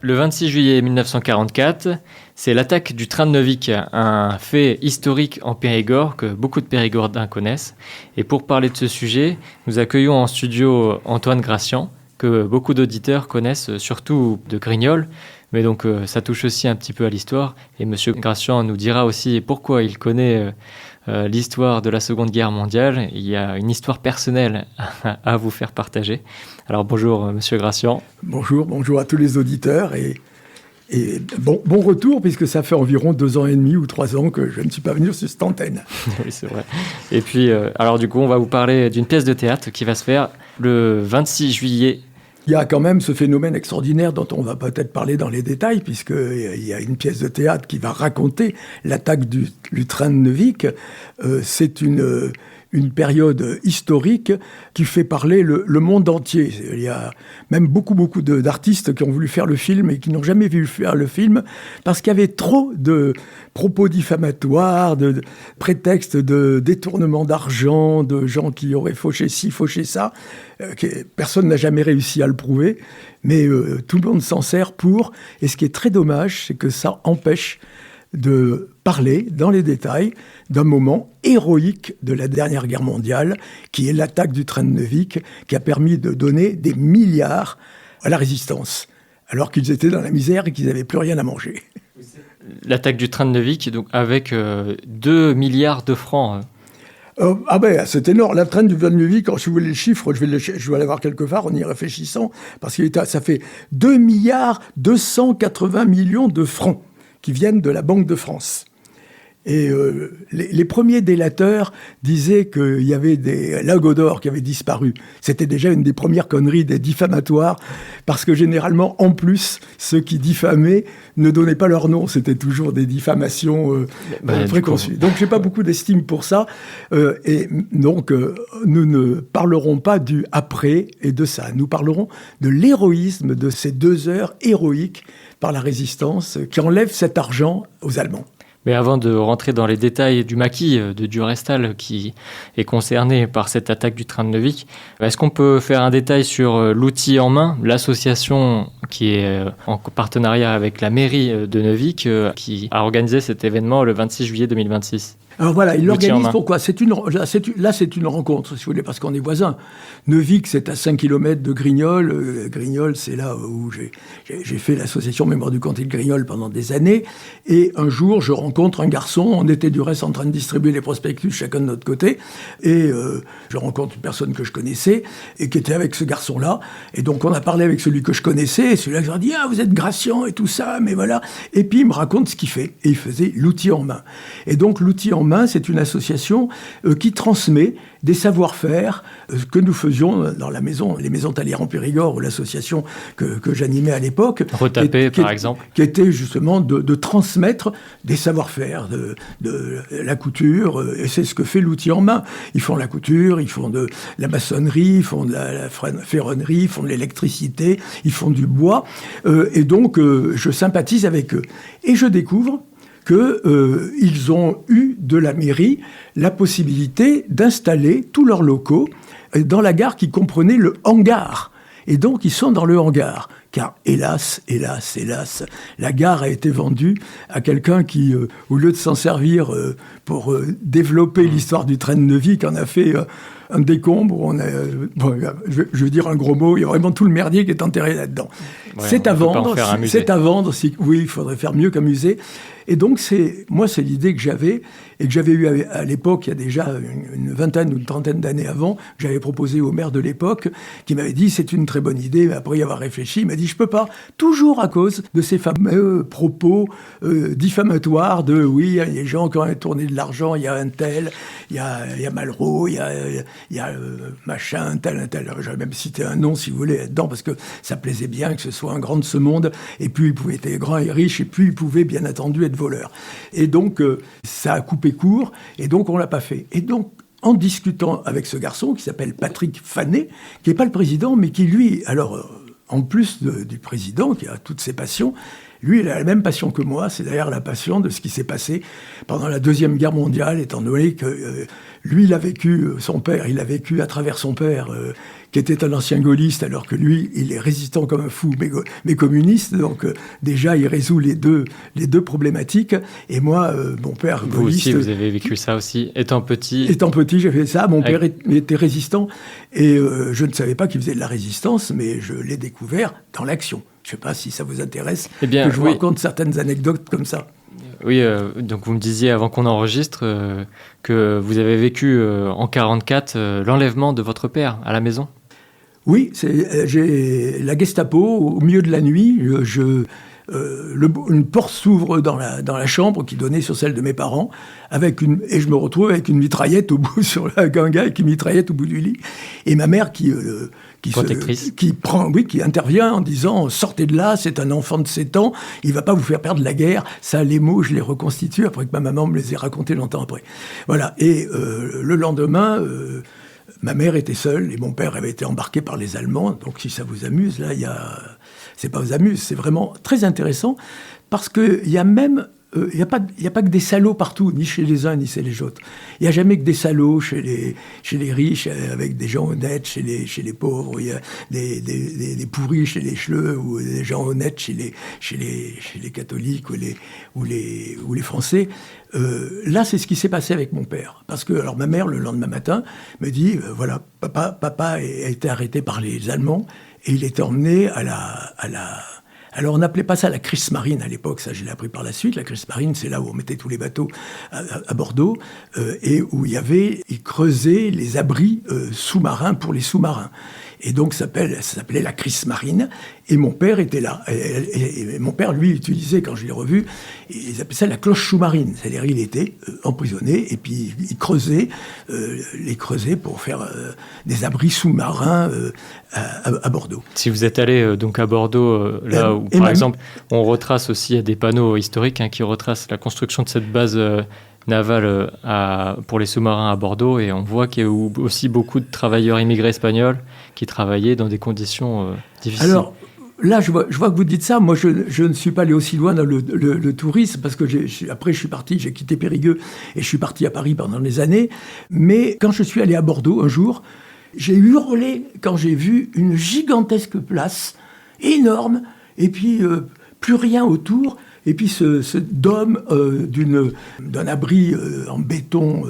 Le 26 juillet 1944, c'est l'attaque du train de Neuvic, un fait historique en Périgord que beaucoup de Périgordins connaissent. Et pour parler de ce sujet, nous accueillons en studio Antoine Gracian, que beaucoup d'auditeurs connaissent, surtout de Grignols. Mais donc ça touche aussi un petit peu à l'histoire. Et Monsieur Gracian nous dira aussi pourquoi il connaît l'histoire de la Seconde Guerre mondiale. Il y a une histoire personnelle à vous faire partager. Alors bonjour Monsieur Gracian. Bonjour à tous les auditeurs et bon retour, puisque ça fait environ 2 ans et demi ou 3 ans que je ne suis pas venu sur cette antenne. Oui, c'est vrai. Et puis, alors du coup, on va vous parler d'une pièce de théâtre qui va se faire le 26 juillet. Il y a quand même ce phénomène extraordinaire dont on va peut-être parler dans les détails, puisqu'il y a une pièce de théâtre qui va raconter l'attaque du train de Neuvic. C'est une période historique qui fait parler le monde entier. Il y a même beaucoup d'artistes qui ont voulu faire le film et qui n'ont jamais vu faire le film parce qu'il y avait trop de propos diffamatoires, de prétextes de détournement d'argent, de gens qui auraient fauché ci, fauché ça. Personne n'a jamais réussi à le prouver, mais tout le monde s'en sert pour. Et ce qui est très dommage, c'est que ça empêche de parler dans les détails d'un moment héroïque de la dernière guerre mondiale, qui est l'attaque du train de Neuvic, qui a permis de donner des milliards à la résistance, alors qu'ils étaient dans la misère et qu'ils n'avaient plus rien à manger. L'attaque du train de Neuvic, donc avec 2 milliards de francs. C'est énorme. La train du train de Neuvic, quand si vous voulez le chiffre, je vais aller voir quelque part en y réfléchissant, parce que ça fait 2 milliards 280 millions de francs qui viennent de la Banque de France. Et les premiers délateurs disaient qu'il y avait des lingots d'or qui avaient disparu. C'était déjà une des premières conneries des diffamatoires, parce que généralement, en plus, ceux qui diffamaient ne donnaient pas leur nom. C'était toujours des diffamations préconçues. Donc, j'ai pas beaucoup d'estime pour ça. Et donc, nous ne parlerons pas du après et de ça. Nous parlerons de l'héroïsme de ces 2 heures héroïques par la résistance qui enlève cet argent aux Allemands. Mais avant de rentrer dans les détails du maquis de Durestal qui est concerné par cette attaque du train de Neuvic, est-ce qu'on peut faire un détail sur l'outil en main, l'association qui est en partenariat avec la mairie de Neuvic qui a organisé cet événement le 26 juillet 2026 ? Alors voilà, il l'organise pourquoi ? Là, c'est une rencontre, si vous voulez, parce qu'on est voisins. Neuvic, c'est à 5 km de Grignols. Grignols, c'est là où j'ai fait l'association Mémoire du comté de Grignols pendant des années. Et un jour, je rencontre un garçon. On était du reste en train de distribuer les prospectus, chacun de notre côté. Et je rencontre une personne que je connaissais et qui était avec ce garçon-là. Et donc, on a parlé avec celui que je connaissais. Et celui-là, je lui ai dit « Ah, vous êtes Gracian et tout ça, mais voilà. » Et puis, il me raconte ce qu'il fait. Et il faisait l'outil en main. Et donc, l'outil en main, c'est une association qui transmet des savoir-faire que nous faisions dans la maison, les maisons Talière en Périgord, ou l'association que j'animais à l'époque. Retapé, par exemple. Qui était justement de transmettre des savoir-faire, de la couture, et c'est ce que fait l'outil en main. Ils font la couture, ils font de la maçonnerie, ils font de la ferronnerie, ils font de l'électricité, ils font du bois, et donc je sympathise avec eux. Et je découvre qu'ils ont eu de la mairie la possibilité d'installer tous leurs locaux dans la gare qui comprenait le hangar. Et donc, ils sont dans le hangar. Car hélas, la gare a été vendue à quelqu'un qui, au lieu de s'en servir pour développer l'histoire du train de Neuvic, en a fait un décombre. Je veux dire un gros mot, il y a vraiment tout le merdier qui est enterré là-dedans. Ouais, c'est à vendre. Oui, il faudrait faire mieux qu'un musée. Et donc, c'est l'idée que j'avais, et que j'avais eue à l'époque, il y a déjà une vingtaine ou une trentaine d'années avant, que j'avais proposé au maire de l'époque, qui m'avait dit, c'est une très bonne idée, mais après y avoir réfléchi, il m'a dit, je peux pas, toujours à cause de ces fameux propos diffamatoires de, oui, il y a des gens qui ont tourné de l'argent, il y a un tel, il y a Malraux, il y a machin, un tel. Alors, j'avais même cité un nom, si vous voulez, là-dedans, parce que ça plaisait bien que ce soit un grand de ce monde, et puis il pouvait être grand et riche, et puis il pouvait, bien entendu, être voleur. Et donc, ça a coupé court, et donc on l'a pas fait. Et donc, en discutant avec ce garçon, qui s'appelle Patrick Fanet, qui n'est pas le président, mais qui, lui, alors, en plus du président, qui a toutes ses passions, lui, il a la même passion que moi, c'est d'ailleurs la passion de ce qui s'est passé pendant la Deuxième Guerre mondiale, étant donné que lui, il a vécu, son père, il a vécu à travers son père, qui était un ancien gaulliste, alors que lui, il est résistant comme un fou, mais communiste. Donc déjà, il résout les deux problématiques. Et moi, mon père vous gaulliste... Vous aussi, vous avez vécu ça aussi, étant petit. Étant petit, j'ai fait ça. Mon père était résistant. Et je ne savais pas qu'il faisait de la résistance, mais je l'ai découvert dans l'action. Je ne sais pas si ça vous intéresse que je vous raconte certaines anecdotes comme ça. Oui, donc vous me disiez avant qu'on enregistre que vous avez vécu en 1944 l'enlèvement de votre père à la maison. Oui, j'ai la Gestapo au milieu de la nuit. Une porte s'ouvre dans la chambre qui donnait sur celle de mes parents, et je me retrouve avec une mitraillette sur un gars avec une mitraillette au bout du lit, et ma mère qui intervient en disant « Sortez de là, c'est un enfant de 7 ans, il va pas vous faire perdre la guerre ». Ça, les mots, je les reconstitue après que ma maman me les ait racontés longtemps après. Voilà, et le lendemain... ma mère était seule et mon père avait été embarqué par les Allemands. Donc si ça vous amuse, là, c'est pas vous amuse, c'est vraiment très intéressant parce qu'il y a même... Il n'y a pas que des salauds partout, ni chez les uns, ni chez les autres. Il n'y a jamais que des salauds chez les riches, avec des gens honnêtes, chez les pauvres. Il y a des pourris chez les chleux, ou des gens honnêtes chez les catholiques ou les Français. Là, c'est ce qui s'est passé avec mon père. Parce que, alors, ma mère, le lendemain matin, me dit, voilà, papa a été arrêté par les Allemands, et il était emmené à la... Alors, on n'appelait pas ça la Kriegsmarine à l'époque, ça je l'ai appris par la suite. La Kriegsmarine, c'est là où on mettait tous les bateaux à Bordeaux, et où ils creusaient les abris sous-marins pour les sous-marins. Et donc, ça s'appelait la Kriegsmarine, et mon père était là. Et mon père, lui, utilisait, quand je l'ai revu, ils appelaient ça la cloche sous-marine. C'est-à-dire, il était emprisonné, et puis il creusait pour faire des abris sous-marins à Bordeaux. Si vous êtes allé donc à Bordeaux, là où, par exemple, on retrace aussi des panneaux historiques qui retracent la construction de cette base navale pour les sous-marins à Bordeaux, et on voit qu'il y a eu aussi beaucoup de travailleurs immigrés espagnols qui travaillaient dans des conditions difficiles. Alors, là, je vois que vous dites ça. Moi, je ne suis pas allé aussi loin dans le tourisme, parce que après, je suis parti, j'ai quitté Périgueux, et je suis parti à Paris pendant des années. Mais quand je suis allé à Bordeaux un jour, j'ai hurlé quand j'ai vu une gigantesque place, énorme, et puis plus rien autour. Et puis ce dôme d'un abri en béton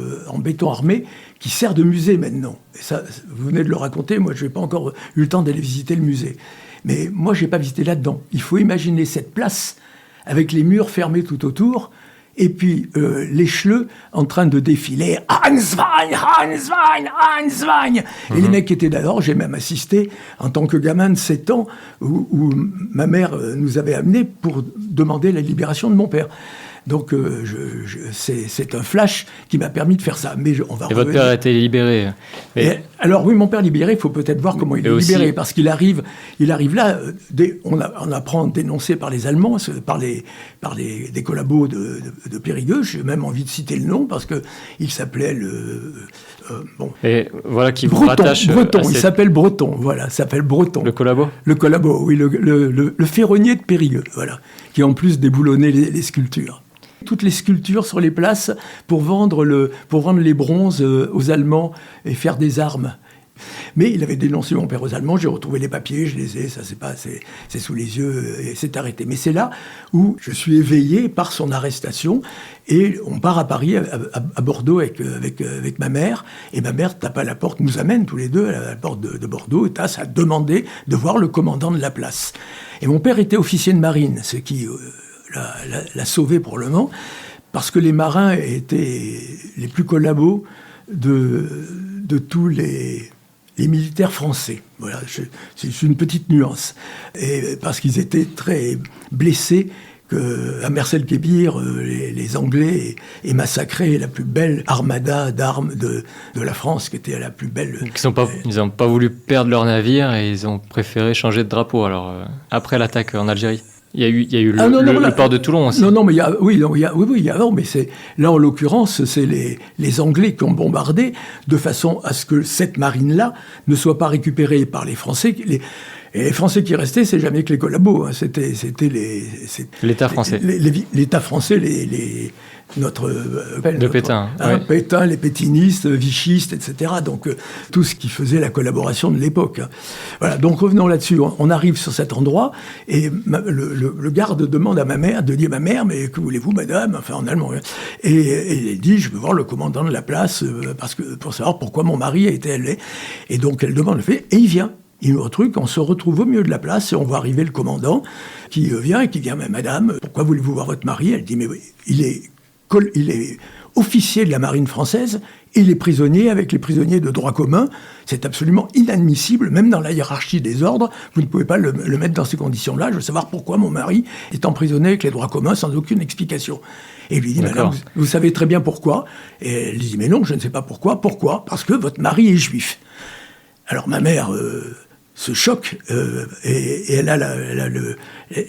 armé qui sert de musée maintenant. Et ça, vous venez de le raconter, moi je n'ai pas encore eu le temps d'aller visiter le musée. Mais moi je n'ai pas visité là-dedans. Il faut imaginer cette place avec les murs fermés tout autour, et puis les chleux en train de défiler « Hans Wein, Hans Wein, Hans Wein !» Et les mecs qui étaient d'alors, j'ai même assisté en tant que gamin de 7 ans, où ma mère nous avait amenés pour demander la libération de mon père. Donc c'est un flash qui m'a permis de faire ça. Mais votre père a été libéré. Alors oui, mon père libéré, il faut peut-être voir comment il est libéré, parce qu'il arrive là, on apprend dénoncé par les Allemands, par des collabos de Périgueux. J'ai même envie de citer le nom, parce qu'il s'appelait et voilà qui vous Breton, rattache. Il s'appelle Breton, voilà, s'appelle Breton. Le collabo ? Le collabo, oui, le ferronnier de Périgueux, voilà, qui en plus déboulonnait les sculptures. Toutes les sculptures sur les places pour vendre les bronzes aux Allemands et faire des armes. Mais il avait dénoncé mon père aux Allemands, j'ai retrouvé les papiers, je les ai, ça c'est sous les yeux, et c'est arrêté. Mais c'est là où je suis éveillé par son arrestation, et on part à Paris, à Bordeaux avec ma mère, et ma mère tape à la porte, nous amène tous les deux à la porte de Bordeaux, et tasse à demander de voir le commandant de la place. Et mon père était officier de marine, ce qui l'a sauvé pour le moment, parce que les marins étaient les plus collabos de tous les militaires français. Voilà, c'est une petite nuance. Et parce qu'ils étaient très blessés qu'à Mercel-Kébir, les Anglais aient massacré la plus belle armada d'armes de la France, qui était la plus belle. Ils n'ont pas voulu perdre leur navire et ils ont préféré changer de drapeau. Alors, après l'attaque en Algérie. Il y a eu le port de Toulon aussi. Non, mais mais c'est là en l'occurrence, c'est les Anglais qui ont bombardé de façon à ce que cette marine-là ne soit pas récupérée par les Français. Et les Français qui restaient, c'est jamais que les collabos. Hein. C'était l'État français. L'État français, notre Pétain. Oui. Pétain, les pétinistes, vichistes, etc. Donc tout ce qui faisait la collaboration de l'époque. Voilà. Donc revenons là-dessus. On arrive sur cet endroit et le garde demande à ma mère, de dire à ma mère, mais que voulez-vous, madame, enfin en allemand. Et elle dit, je veux voir le commandant de la place parce que pour savoir pourquoi mon mari a été élevé. Et donc elle demande le fait et il vient. Il nous retrouve, on se retrouve au milieu de la place et on voit arriver le commandant qui vient et qui dit, mais madame, pourquoi voulez-vous voir votre mari? Elle dit, mais oui, il est officier de la marine française et il est prisonnier avec les prisonniers de droit commun. C'est absolument inadmissible, même dans la hiérarchie des ordres, vous ne pouvez pas le mettre dans ces conditions-là. Je veux savoir pourquoi mon mari est emprisonné avec les droits communs sans aucune explication. Et il lui dit, madame, vous savez très bien pourquoi. Et elle dit, mais non, je ne sais pas pourquoi. Pourquoi? Parce que votre mari est juif. Alors ma mère se choque et elle a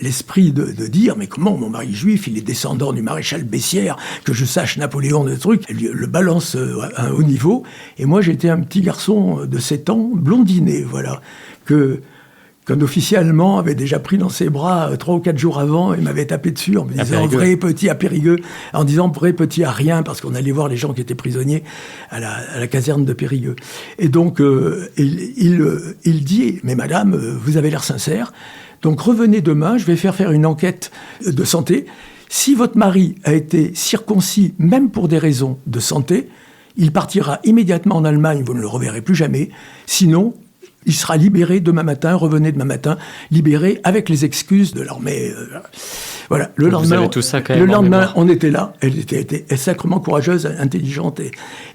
l'esprit de dire, mais comment mon mari juif, il est descendant du maréchal Bessières, que je sache Napoléon de trucs. Elle le balance à un haut niveau. Et moi, j'étais un petit garçon de 7 ans, blondiné, voilà, qu'un officier allemand avait déjà pris dans ses bras 3 ou 4 jours avant et m'avait tapé dessus en me disant « vrai petit à Périgueux », en disant « vrai petit à rien », parce qu'on allait voir les gens qui étaient prisonniers à la caserne de Périgueux. Et donc, il dit « mais madame, vous avez l'air sincère, donc revenez demain, je vais faire une enquête de santé. Si votre mari a été circoncis, même pour des raisons de santé, il partira immédiatement en Allemagne, vous ne le reverrez plus jamais, sinon... il sera libéré demain matin, revenez demain matin, libéré avec les excuses de l'armée. Voilà. Le lendemain, on était là. Elle était sacrément courageuse, intelligente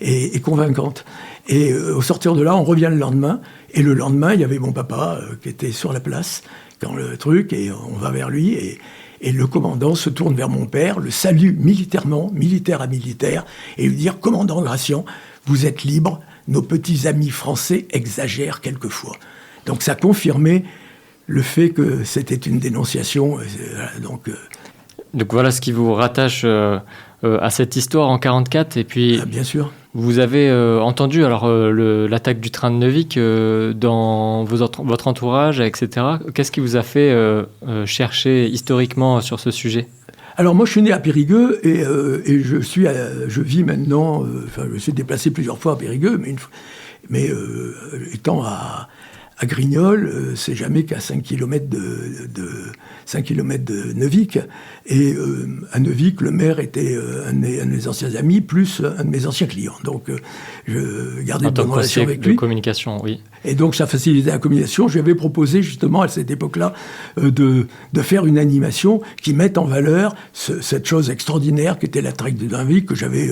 et convaincante. Et au sortir de là, on revient le lendemain. Et le lendemain, il y avait mon papa qui était sur la place, quand le truc, et on va vers lui. Et le commandant se tourne vers mon père, le salue militairement, militaire à militaire, et lui dit « Commandant Gracian, vous êtes libre. Nos petits amis français exagèrent quelquefois. » Donc ça confirmait le fait que c'était une dénonciation. Donc voilà ce qui vous rattache à cette histoire en 1944. Et puis, bien sûr. Vous avez entendu l'attaque du train de Neuvic dans votre entourage, etc. Qu'est-ce qui vous a fait chercher historiquement sur ce sujet ? Alors moi, je suis né à Périgueux et je vis maintenant. Je me suis déplacé plusieurs fois à Périgueux, mais étant à Grignols, c'est jamais qu'à 5 km de Neuvic. Et à Neuvic, le maire était un de mes anciens amis, plus un de mes anciens clients. Donc je gardais de bonnes relations avec lui. De communication, oui. Et donc ça facilitait la communication. Je lui avais proposé justement à cette époque-là de faire une animation qui mette en valeur cette chose extraordinaire qu'était la traque de Neuvic, que j'avais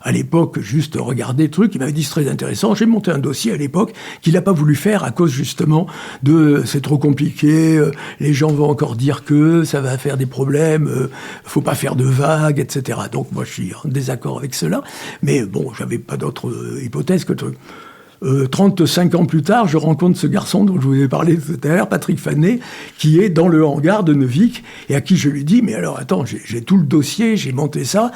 à l'époque juste regardé le truc. Il m'avait dit c'est très intéressant. J'ai monté un dossier à l'époque qu'il n'a pas voulu faire à cause justement de c'est trop compliqué, les gens vont encore dire que ça va faire des problèmes, faut pas faire de vagues, etc. Donc moi je suis en désaccord avec cela. Mais bon, j'avais pas d'autre hypothèse que truc. 35 ans plus tard, je rencontre ce garçon dont je vous ai parlé tout à l'heure, Patrick Fanet, qui est dans le hangar de Neuvic, et à qui je lui dis, mais alors attends, j'ai tout le dossier, j'ai monté ça,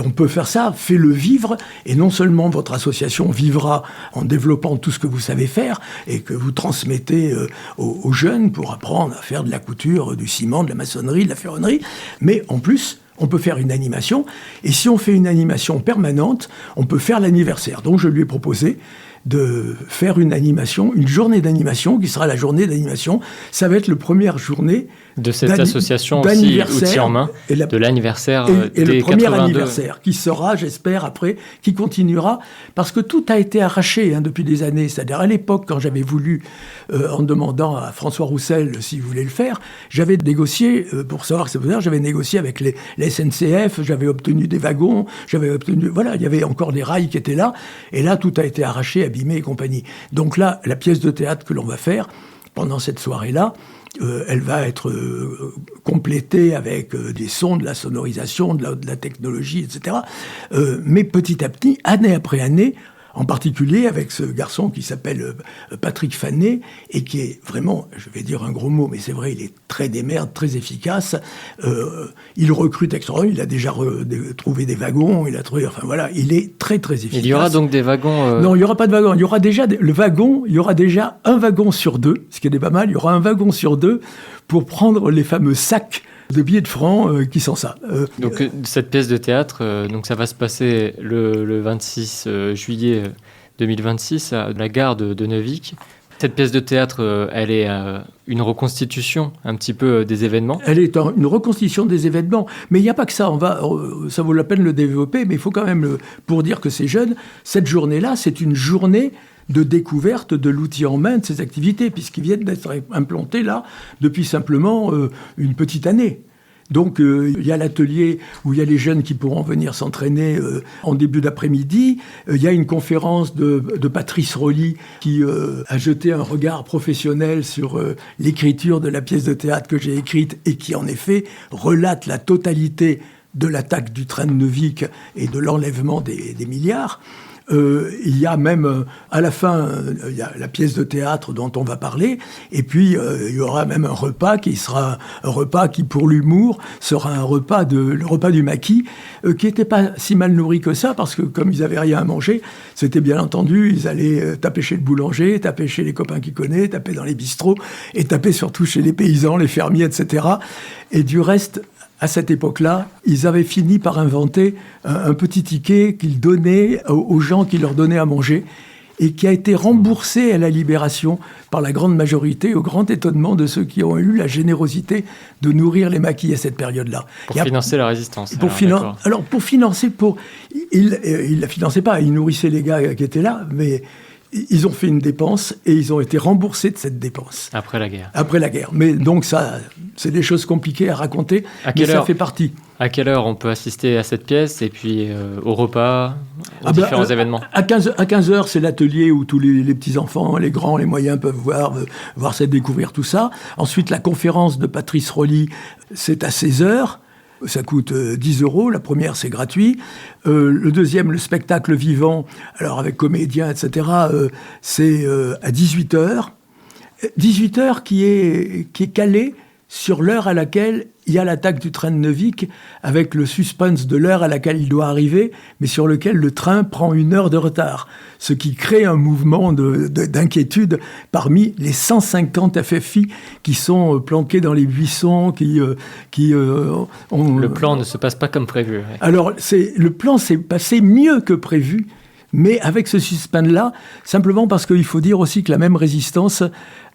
on peut faire ça, fais-le vivre, et non seulement votre association vivra en développant tout ce que vous savez faire, et que vous transmettez aux jeunes pour apprendre à faire de la couture, du ciment, de la maçonnerie, de la ferronnerie, mais en plus... on peut faire une animation, et si on fait une animation permanente, on peut faire l'anniversaire. Donc je lui ai proposé de faire une animation, une journée d'animation, qui sera la journée d'animation. Ça va être la première journée de cette association aussi outils en main, de l'anniversaire et des le premier 82. anniversaire, qui sera, j'espère, après, qui continuera, parce que tout a été arraché depuis des années. C'est-à-dire, à l'époque, quand j'avais voulu, en demandant à François Roussel s'il voulait le faire, j'avais négocié, pour savoir que ça veut dire, j'avais négocié avec les SNCF, j'avais obtenu des wagons, voilà, il y avait encore des rails qui étaient là, et là, tout a été arraché, abîmé et compagnie. Donc là, la pièce de théâtre que l'on va faire, pendant cette soirée-là, elle va être complétée avec des sons, de la sonorisation, de la technologie, etc. Mais petit à petit, année après année, en particulier avec ce garçon qui s'appelle Patrick Fanet, et qui est vraiment, je vais dire un gros mot, mais c'est vrai, il est très démerde, très efficace. Il recrute extraordinairement, il a déjà trouvé des wagons, il a trouvé, enfin voilà, il est très très efficace. Il y aura donc des wagons Non, il n'y aura pas de wagons. Il y aura déjà il y aura déjà un wagon sur 2, ce qui est pas mal. Il y aura un wagon sur 2 pour prendre les fameux sacs de billets de francs qui sont ça. Donc cette pièce de théâtre, donc ça va se passer le 26 juillet 2026 à la gare de Neuvic. Cette pièce de théâtre, elle est une reconstitution un petit peu des événements. Elle est une reconstitution des événements, mais il n'y a pas que ça. Ça vaut la peine de le développer, mais il faut quand même, pour dire que c'est jeune, cette journée-là, c'est une journée de découverte de l'outil en main de ces activités, puisqu'ils viennent d'être implantés là depuis simplement une petite année. Donc il y a l'atelier où il y a les jeunes qui pourront venir s'entraîner en début d'après-midi. Il y a une conférence de Patrice Rolly qui a jeté un regard professionnel sur l'écriture de la pièce de théâtre que j'ai écrite et qui en effet relate la totalité de l'attaque du train de Neuvic et de l'enlèvement des milliards. Il y a même, à la fin, il y a la pièce de théâtre dont on va parler, et puis il y aura même un repas qui sera un repas qui, pour l'humour, sera le repas du maquis, qui n'était pas si mal nourri que ça, parce que comme ils n'avaient rien à manger, c'était bien entendu, ils allaient taper chez le boulanger, taper chez les copains qu'ils connaissent, taper dans les bistrots, et taper surtout chez les paysans, les fermiers, etc. Et du reste, à cette époque-là, ils avaient fini par inventer un petit ticket qu'ils donnaient aux gens qui leur donnaient à manger et qui a été remboursé à la Libération par la grande majorité, au grand étonnement de ceux qui ont eu la générosité de nourrir les maquis à cette période-là. Pour financer la résistance. Alors pour financer, il ne la finançait pas, il nourrissait les gars qui étaient là, mais ils ont fait une dépense et ils ont été remboursés de cette dépense. Après la guerre. Après la guerre. Mais donc ça, c'est des choses compliquées à raconter, mais ça fait partie. À quelle heure on peut assister à cette pièce et puis au repas, aux différents événements? À 15h, c'est l'atelier où tous les petits-enfants, les grands, les moyens peuvent voir ça, découvrir tout ça. Ensuite, la conférence de Patrice Rolly, c'est à 16h. Ça coûte 10 €. La première, c'est gratuit. Le deuxième, le spectacle vivant, alors avec comédiens, etc., c'est à 18h. 18h qui est calé sur l'heure à laquelle il y a l'attaque du train de Neuvic, avec le suspense de l'heure à laquelle il doit arriver, mais sur lequel le train prend 1 heure de retard. Ce qui crée un mouvement d'inquiétude parmi les 150 FFI qui sont planqués dans les buissons, Le plan ne se passe pas comme prévu. Ouais. Alors, le plan s'est passé mieux que prévu, mais avec ce suspense-là, simplement parce qu'il faut dire aussi que la même résistance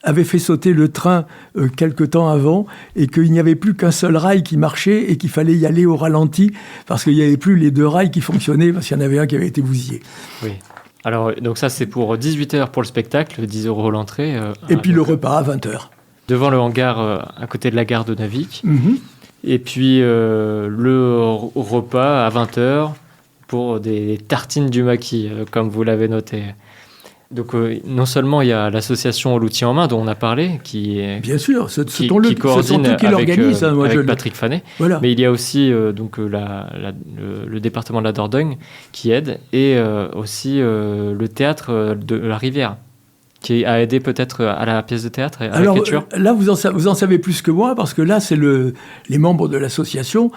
avait fait sauter le train quelque temps avant et qu'il n'y avait plus qu'un seul rail qui marchait et qu'il fallait y aller au ralenti parce qu'il n'y avait plus les 2 rails qui fonctionnaient parce qu'il y en avait un qui avait été bousillé. Oui. Alors, donc ça, c'est pour 18h pour le spectacle, 10 € l'entrée. Et puis le repas à 20h. Devant le hangar à côté de la gare de Neuvic. Mm-hmm. Et puis le repas à 20h pour des tartines du maquis, comme vous l'avez noté. Donc non seulement il y a l'association L'Outil en main dont on a parlé, qui coordonne avec Patrick Fanet, voilà. Mais il y a aussi le département de la Dordogne qui aide, et aussi le théâtre de la Rivière, qui a aidé peut-être à la pièce de théâtre, à l'écriture. Là, vous en savez plus que moi, parce que là, c'est les membres de l'association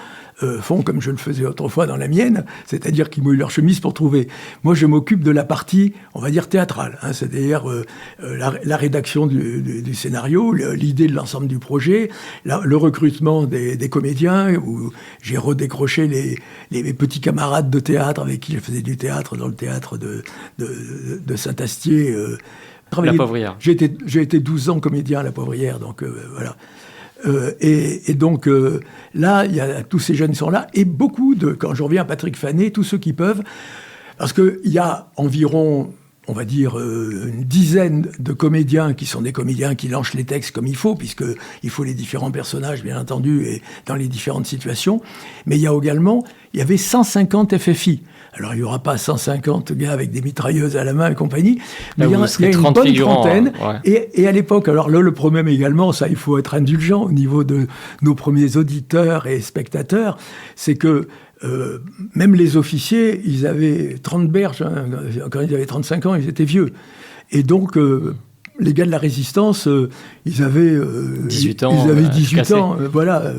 font comme je le faisais autrefois dans la mienne, c'est-à-dire qu'ils mouillent leur chemise pour trouver. Moi, je m'occupe de la partie, on va dire, théâtrale, c'est-à-dire la rédaction du scénario, l'idée de l'ensemble du projet, le recrutement des comédiens, où j'ai redécroché les petits camarades de théâtre avec qui je faisais du théâtre dans le théâtre de Saint-Astier. La Poivrière. J'ai été 12 ans comédien à la Poivrière, donc voilà. Et donc là, il y a tous ces jeunes qui sont là, et beaucoup quand je reviens à Patrick Fanet, tous ceux qui peuvent, parce qu'il y a environ, on va dire, une dizaine de comédiens qui sont des comédiens qui lancent les textes comme il faut, puisqu'il faut les différents personnages, bien entendu, et dans les différentes situations. Mais il y avait 150 FFI. Alors, il n'y aura pas 150 gars avec des mitrailleuses à la main et compagnie, mais il y a une bonne trentaine. Ouais. Et à l'époque, alors là, le problème également, ça, il faut être indulgent au niveau de nos premiers auditeurs et spectateurs, c'est que même les officiers, ils avaient 30 berges. Hein, quand ils avaient 35 ans, ils étaient vieux. Et donc, les gars de la Résistance, ils avaient 18 ans. Ils avaient 18 ans, voilà.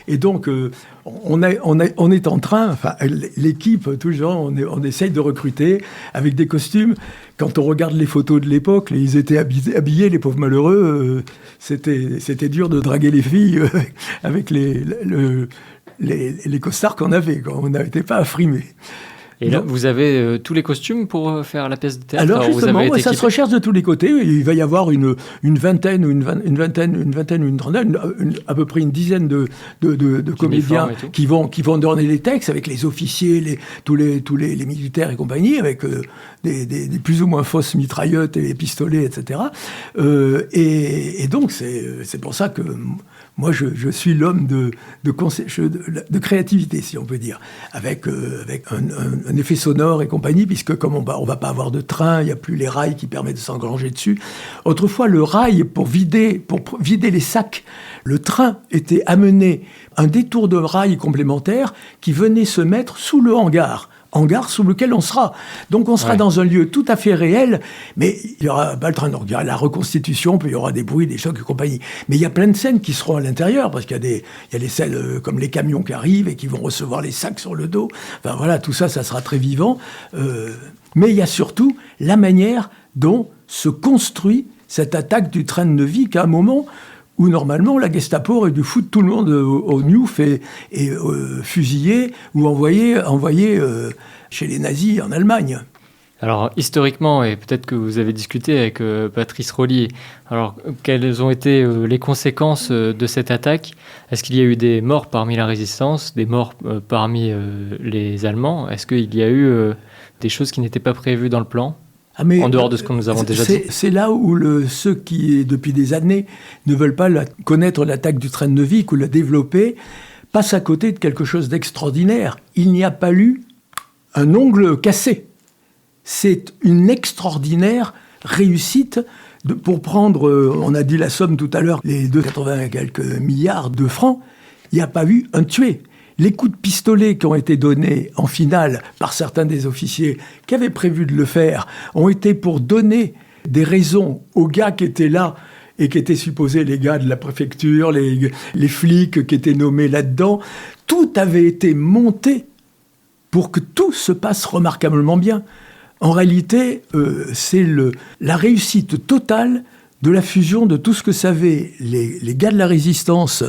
Et donc, on est en train, enfin, l'équipe, toujours, on essaye de recruter avec des costumes. Quand on regarde les photos de l'époque, ils étaient habillés, les pauvres malheureux. C'était dur de draguer les filles avec les costards qu'on avait. On n'était pas affrimés. Et là, vous avez tous les costumes pour faire la pièce de théâtre? Alors justement, ça se recherche de tous les côtés. Il va y avoir une vingtaine ou une trentaine, à peu près une dizaine de comédiens qui vont donner les textes avec les officiers, tous les militaires et compagnie, avec des plus ou moins fausses mitraillettes et pistolets, etc. Et donc c'est pour ça que moi je suis l'homme de créativité, si on peut dire, avec un effet sonore et compagnie, puisque comme on va pas avoir de train, il n'y a plus les rails qui permettent de s'engranger dessus. Autrefois, le rail, pour vider les sacs, le train était amené un détour de rail complémentaire qui venait se mettre sous le hangar sous lequel on sera. Donc on sera dans un lieu tout à fait réel, mais il n'y aura pas le train. Donc il y aura la reconstitution, puis il y aura des bruits, des chocs et compagnie. Mais il y a plein de scènes qui seront à l'intérieur, parce qu'il y a des scènes comme les camions qui arrivent et qui vont recevoir les sacs sur le dos. Enfin voilà, tout ça, ça sera très vivant. Mais il y a surtout la manière dont se construit cette attaque du train de Neuvic à un moment où normalement la Gestapo aurait dû foutre tout le monde au Newf et fusiller ou envoyer chez les nazis en Allemagne. Alors, historiquement, et peut-être que vous avez discuté avec Patrice Rollier, alors quelles ont été les conséquences de cette attaque? Est-ce qu'il y a eu des morts parmi la résistance, des morts parmi les Allemands? Est-ce qu'il y a eu des choses qui n'étaient pas prévues dans le plan? En dehors de ce que nous avons déjà dit. C'est là où ceux qui, depuis des années, ne veulent pas connaître l'attaque du train de Neuvic ou la développer, passent à côté de quelque chose d'extraordinaire. Il n'y a pas eu un ongle cassé. C'est une extraordinaire réussite pour prendre, on a dit la somme tout à l'heure, les 280 et quelques milliards de francs, il n'y a pas eu un tué. Les coups de pistolet qui ont été donnés en finale par certains des officiers qui avaient prévu de le faire ont été pour donner des raisons aux gars qui étaient là et qui étaient supposés les gars de la préfecture, les flics qui étaient nommés là-dedans. Tout avait été monté pour que tout se passe remarquablement bien. En réalité, c'est la réussite totale de la fusion de tout ce que savaient les gars de la Résistance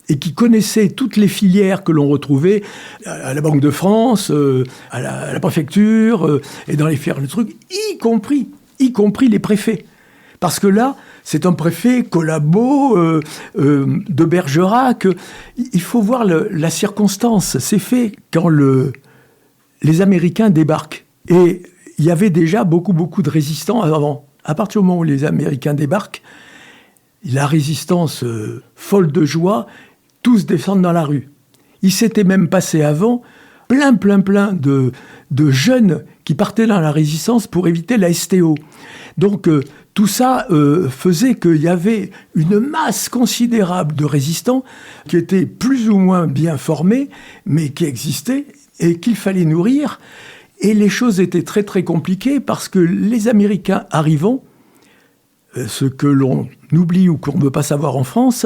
et qui connaissaient toutes les filières que l'on retrouvait à la Banque de France, à la préfecture, et dans les filières de trucs, y compris les préfets. Parce que là, c'est un préfet collabo de Bergerac. Il faut voir la circonstance. C'est fait quand les Américains débarquent. Et il y avait déjà beaucoup de résistants avant. À partir du moment où les Américains débarquent, la résistance folle de joie, tous descendent dans la rue. Il s'était même passé avant plein de jeunes qui partaient dans la résistance pour éviter la STO. Donc tout ça faisait qu'il y avait une masse considérable de résistants qui étaient plus ou moins bien formés, mais qui existaient et qu'il fallait nourrir. Et les choses étaient très très compliquées parce que les Américains arrivant, ce que l'on oublie ou qu'on ne veut pas savoir en France,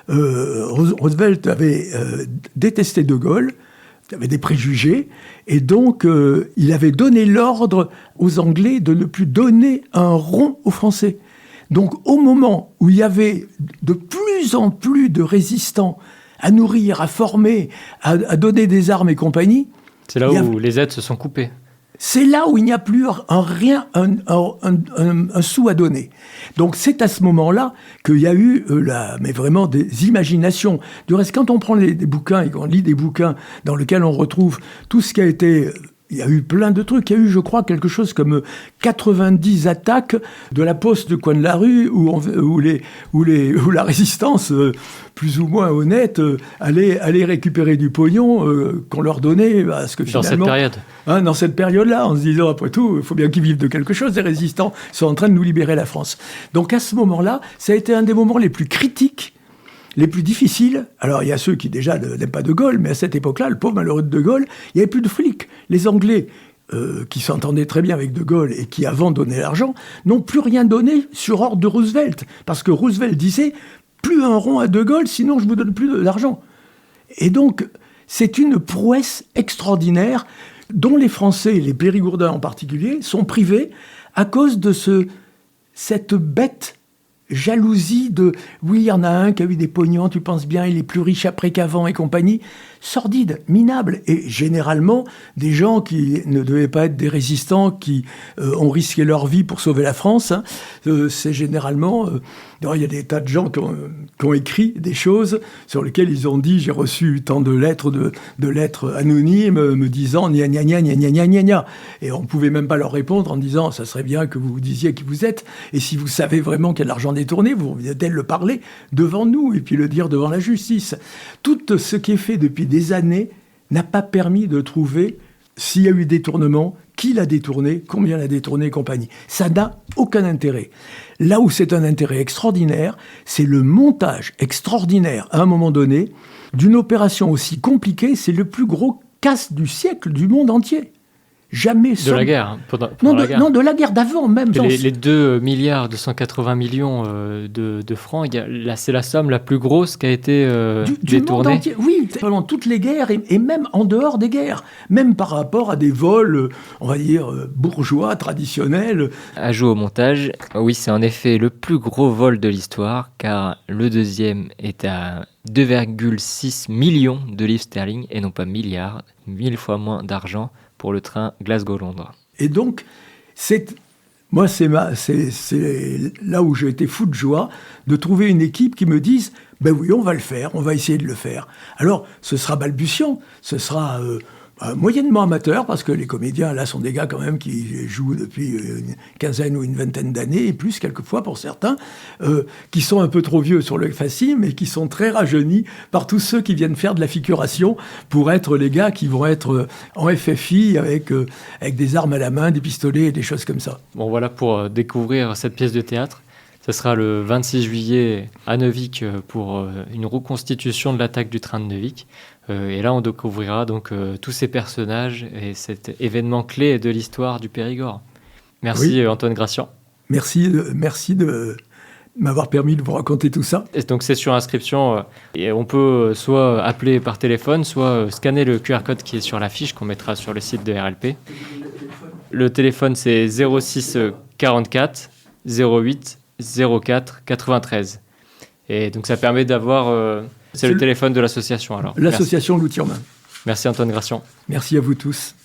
Roosevelt avait détesté De Gaulle, il avait des préjugés, et donc il avait donné l'ordre aux Anglais de ne plus donner un rond aux Français. Donc au moment où il y avait de plus en plus de résistants à nourrir, à former, à donner des armes et compagnie... C'est là où les aides se sont coupées. C'est là où il n'y a plus un sou à donner. Donc c'est à ce moment-là qu'il y a eu mais vraiment des imaginations. Du reste, quand on prend des bouquins et qu'on lit des bouquins dans lesquels on retrouve tout ce qui a été... Il y a eu plein de trucs. Il y a eu, je crois, quelque chose comme 90 attaques de la poste du coin de la rue où la résistance, plus ou moins honnête, allait récupérer du pognon qu'on leur donnait. Parce que finalement, dans cette période. Dans cette période-là, en se disant, après tout, il faut bien qu'ils vivent de quelque chose. Les résistants sont en train de nous libérer la France. Donc à ce moment-là, ça a été un des moments les plus critiques les plus difficiles, alors il y a ceux qui déjà n'aiment pas De Gaulle, mais à cette époque-là, le pauvre malheureux de De Gaulle, il n'y avait plus de flics. Les Anglais, qui s'entendaient très bien avec De Gaulle et qui avant donnaient l'argent, n'ont plus rien donné sur ordre de Roosevelt. Parce que Roosevelt disait, plus un rond à De Gaulle, sinon je ne vous donne plus d'argent. Et donc, c'est une prouesse extraordinaire dont les Français, les Périgourdins en particulier, sont privés à cause de cette bête jalousie de « oui, il y en a un qui a eu des pognons, tu penses bien, il est plus riche après qu'avant et compagnie », sordide, minable, et généralement des gens qui ne devaient pas être des résistants, qui ont risqué leur vie pour sauver la France. Hein. C'est généralement... il y a des tas de gens qui ont écrit des choses sur lesquelles ils ont dit « j'ai reçu tant de lettres anonymes me disant gna gna gna gna gna gna gna ». Et on ne pouvait même pas leur répondre en disant « ça serait bien que vous vous disiez qui vous êtes, et si vous savez vraiment qu'il y a de l'argent détourné, vous devez le parler devant nous et puis le dire devant la justice ». Tout ce qui est fait depuis des années n'a pas permis de trouver s'il y a eu détournement, qui l'a détourné, combien l'a détourné et compagnie. Ça n'a aucun intérêt. Là où c'est un intérêt extraordinaire, c'est le montage extraordinaire, à un moment donné, d'une opération aussi compliquée. C'est le plus gros casse du siècle du monde entier. Jamais de la guerre, la guerre. Non, de la guerre d'avant même. Les 2 milliards 280 millions de francs, c'est la somme la plus grosse qui a été du détournée. Monde entier. Oui, pendant toutes les guerres et même en dehors des guerres, même par rapport à des vols, on va dire, bourgeois, traditionnels. Ajout au montage, oui, c'est en effet le plus gros vol de l'histoire, car le deuxième est à 2,6 millions de livres sterling et non pas milliards, 1000 fois moins d'argent pour le train Glasgow-Londres. Et donc, c'est là où j'ai été fou de joie, de trouver une équipe qui me dise « ben oui, on va le faire, on va essayer de le faire ». Alors, ce sera balbutiant, ce sera moyennement amateur, parce que les comédiens, là, sont des gars quand même qui jouent depuis une quinzaine ou une vingtaine d'années, et plus quelquefois pour certains, qui sont un peu trop vieux sur le fascisme, mais qui sont très rajeunis par tous ceux qui viennent faire de la figuration pour être les gars qui vont être en FFI avec des armes à la main, des pistolets et des choses comme ça. Bon, voilà pour découvrir cette pièce de théâtre. Ce sera le 26 juillet à Neuvic pour une reconstitution de l'attaque du train de Neuvic. Et là, on découvrira donc tous ces personnages et cet événement clé de l'histoire du Périgord. Merci oui. Antoine Gracian. Merci de m'avoir permis de vous raconter tout ça. Et donc c'est sur inscription et on peut soit appeler par téléphone, soit scanner le QR code qui est sur l'affiche qu'on mettra sur le site de RLP. Le téléphone c'est 06 44 08 04 93. Et donc ça permet d'avoir... c'est le téléphone de l'association alors. L'association L'Outil en Main. Merci Antoine Gracian. Merci à vous tous.